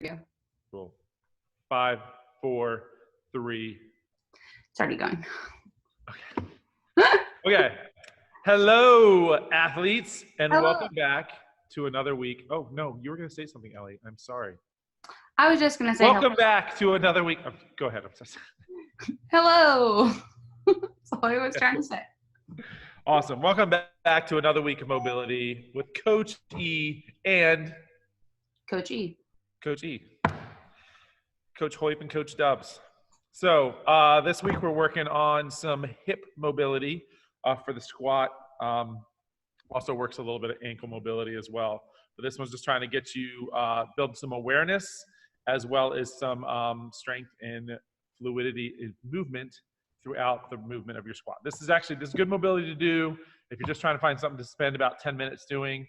go. Cool. 5, 4, 3. It's already going. Okay. Okay. Hello, athletes, and Hello. welcome back to another week. Oh, no, you were going to say something, Ellie. I'm sorry. I was just going to say Welcome back to another week. Oh, go ahead. I'm so sorry. hello. That's all I was trying to say. Awesome. Welcome back to another week of mobility with Coach E and Coach E. Coach E. Coach Hoyp and Coach Dubs. So this week we're working on some hip mobility for the squat. Also works a little bit of ankle mobility as well. But this one's just trying to get you build some awareness as well as some strength and fluidity in movement throughout the movement of your squat. This is good mobility to do if you're just trying to find something to spend about 10 minutes doing.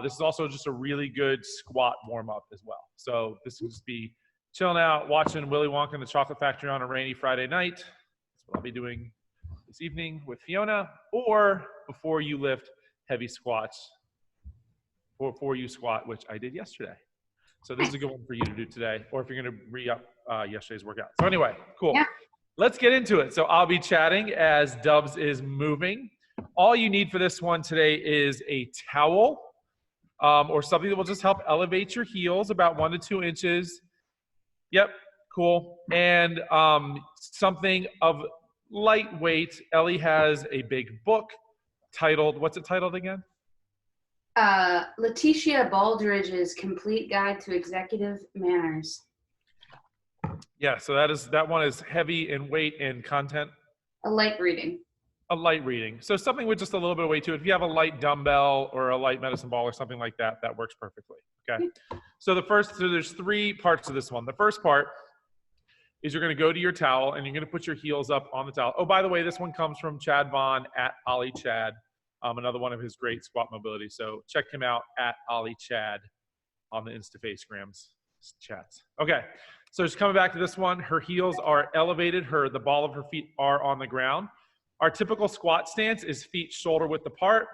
This is also just a really good squat warm-up as well. So this will just be chilling out, watching Willy Wonka and the Chocolate Factory on a rainy Friday night. That's what I'll be doing this evening with Fiona, or before you lift heavy squats, or before you squat, which I did yesterday. So this is a good one for you to do today, or if you're going to re-up yesterday's workout. So anyway, cool. Yeah. Let's get into it. So I'll be chatting as Dubs is moving. All you need for this one today is a towel or something that will just help elevate your heels about 1 to 2 inches. Yep, cool. And something of lightweight. Ellie has a big book titled, what's it titled again? Letitia Baldridge's Complete Guide to Executive Manners. Yeah, so that one is heavy in weight and content. A light reading. A light reading. So something with just a little bit of weight to it. If you have a light dumbbell or a light medicine ball or something like that, that works perfectly. Okay. So there's 3 parts to this one. The first part is you're going to go to your towel and you're going to put your heels up on the towel. Oh, by the way, this one comes from Chad Vaugn at Ollie Chad, another one of his great squat mobility. So check him out at Ollie Chad on the Instafacegrams chats. Okay, so just coming back to this one, her heels are elevated. The ball of her feet are on the ground. Our typical squat stance is feet shoulder width apart.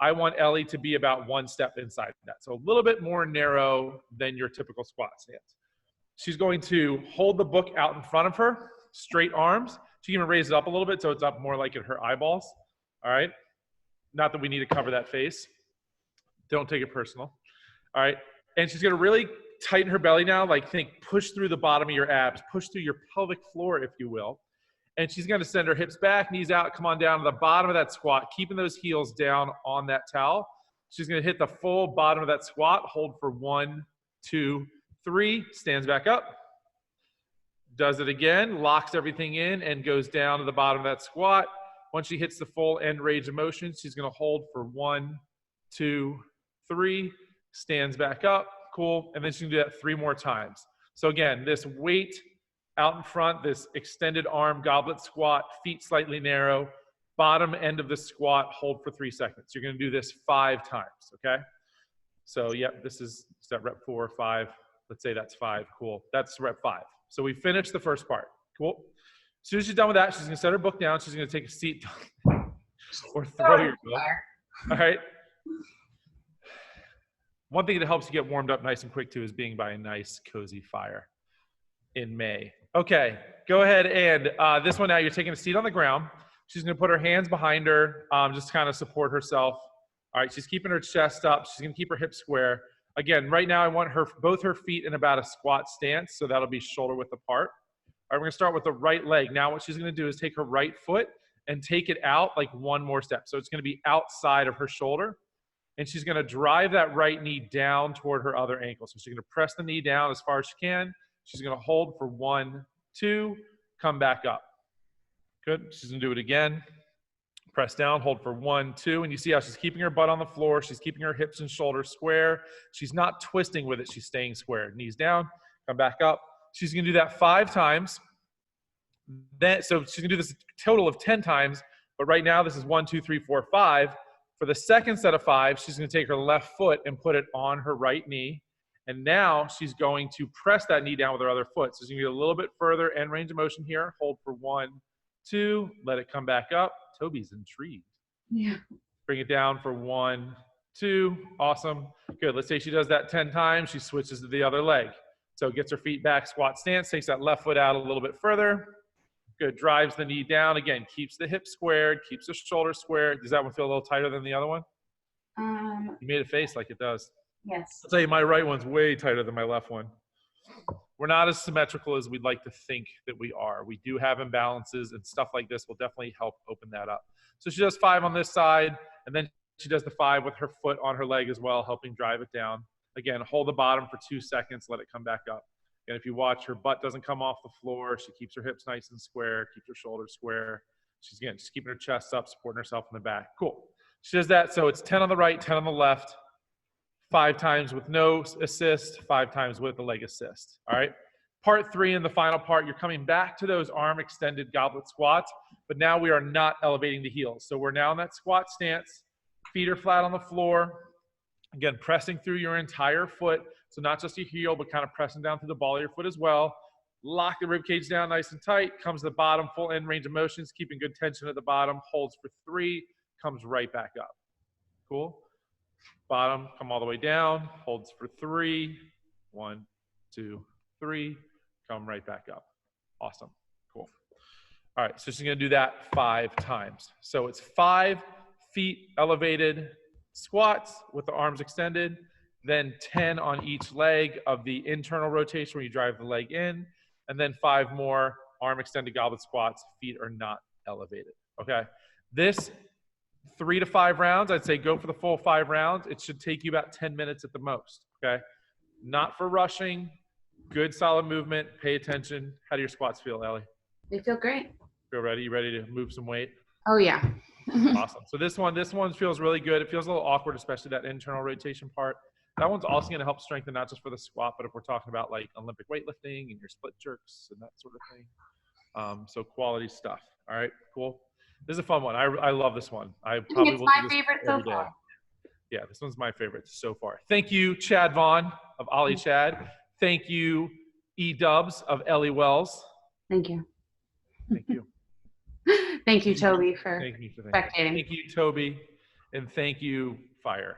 I want Ellie to be about 1 step inside that. So a little bit more narrow than your typical squat stance. She's going to hold the book out in front of her, straight arms. She can even raise it up a little bit so it's up more like at her eyeballs. All right. Not that we need to cover that face. Don't take it personal. All right. And she's going to really tighten her belly now, like push through the bottom of your abs, push through your pelvic floor, if you will. And she's going to send her hips back, knees out, come on down to the bottom of that squat, keeping those heels down on that towel. She's going to hit the full bottom of that squat, hold for 1, 2, 3, stands back up, does it again, locks everything in, and goes down to the bottom of that squat. Once she hits the full end range of motion, she's going to hold for 1, 2, 3, stands back up, cool, and then she's going to do that 3 more times. So again, this weight out in front, this extended arm goblet squat, feet slightly narrow, bottom end of the squat, hold for 3 seconds. You're going to do this 5 times, okay? So, yep, this is that rep 4 or 5. Let's say that's 5. Cool. That's rep 5. So we finished the first part. Cool. As soon as she's done with that, she's going to set her book down. She's going to take a seat or throw your book. All right. One thing that helps you get warmed up nice and quick, too, is being by a nice, cozy fire in May. Okay, go ahead and this one now, you're taking a seat on the ground. She's going to put her hands behind her, just kind of support herself. All right, she's keeping her chest up. She's going to keep her hips square. Again, right now I want both her feet in about a squat stance, so that'll be shoulder width apart. All right, we're going to start with the right leg. Now what she's going to do is take her right foot and take it out like 1 more step. So it's going to be outside of her shoulder. And she's going to drive that right knee down toward her other ankle. So she's going to press the knee down as far as she can. She's going to hold for 1, 2, come back up. Good. She's going to do it again. Press down, hold for 1, 2. And you see how she's keeping her butt on the floor. She's keeping her hips and shoulders square. She's not twisting with it. She's staying square. Knees down, come back up. She's going to do that 5 times. So she's going to do this a total of 10 times. But right now, this is 1, 2, 3, 4, 5. For the second set of 5, she's going to take her left foot and put it on her right knee. And now she's going to press that knee down with her other foot. So she's going to get a little bit further end range of motion here. Hold for 1, 2, let it come back up. Toby's intrigued. Yeah. Bring it down for 1, 2, awesome. Good, let's say she does that 10 times. She switches to the other leg. So gets her feet back, squat stance, takes that left foot out a little bit further. Good, drives the knee down. Again, keeps the hip squared, keeps the shoulder squared. Does that one feel a little tighter than the other one? You made a face like it does. Yes. I'll tell you, my right one's way tighter than my left one. We're not as symmetrical as we'd like to think that we are. We do have imbalances, and stuff like this will definitely help open that up. So she does 5 on this side, and then she does the 5 with her foot on her leg as well, helping drive it down. Again, hold the bottom for 2 seconds, let it come back up. And if you watch, her butt doesn't come off the floor. She keeps her hips nice and square, keeps her shoulders square. She's, again, just keeping her chest up, supporting herself in the back. Cool. She does that. So it's 10 on the right, 10 on the left, 5 times with no assist, 5 times with a leg assist. All right. Part 3 in the final part, you're coming back to those arm extended goblet squats, but now we are not elevating the heels. So we're now in that squat stance. Feet are flat on the floor. Again, pressing through your entire foot. So not just your heel, but kind of pressing down through the ball of your foot as well. Lock the rib cage down nice and tight. Comes to the bottom, full end range of motions, keeping good tension at the bottom. Holds for 3, comes right back up. Cool. Bottom, come all the way down. Holds for 3. 1, 2, 3. Come right back up. Awesome. Cool. All right, so she's going to do that 5 times. So it's 5 feet elevated squats with the arms extended, then 10 on each leg of the internal rotation where you drive the leg in, and then 5 more arm extended goblet squats, feet are not elevated, okay? This 3 to 5 rounds, I'd say go for the full 5 rounds. It should take you about 10 minutes at the most, okay? Not for rushing, good solid movement, pay attention. How do your squats feel, Ellie? They feel great. Feel ready? You ready to move some weight? Oh, yeah. Awesome. So this one feels really good. It feels a little awkward, especially that internal rotation part. That one's also going to help strengthen not just for the squat, but if we're talking about like Olympic weightlifting and your split jerks and that sort of thing. So quality stuff. All right, cool. This is a fun one. I love this one. I probably it's will my do this favorite every so far. day. Yeah, this one's my favorite so far. Thank you, Chad Vaugn of Ollie Chad. Thank you, E-Dubs of Ellie Wells. Thank you. Thank you. Thank you, Toby, for Thank you for spectating. Thank you, Toby, and thank you, Fire.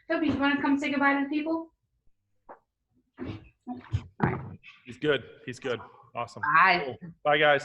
Toby, you want to come say goodbye to the people? All right. He's good. He's good. Awesome. Bye. Cool. Bye, guys.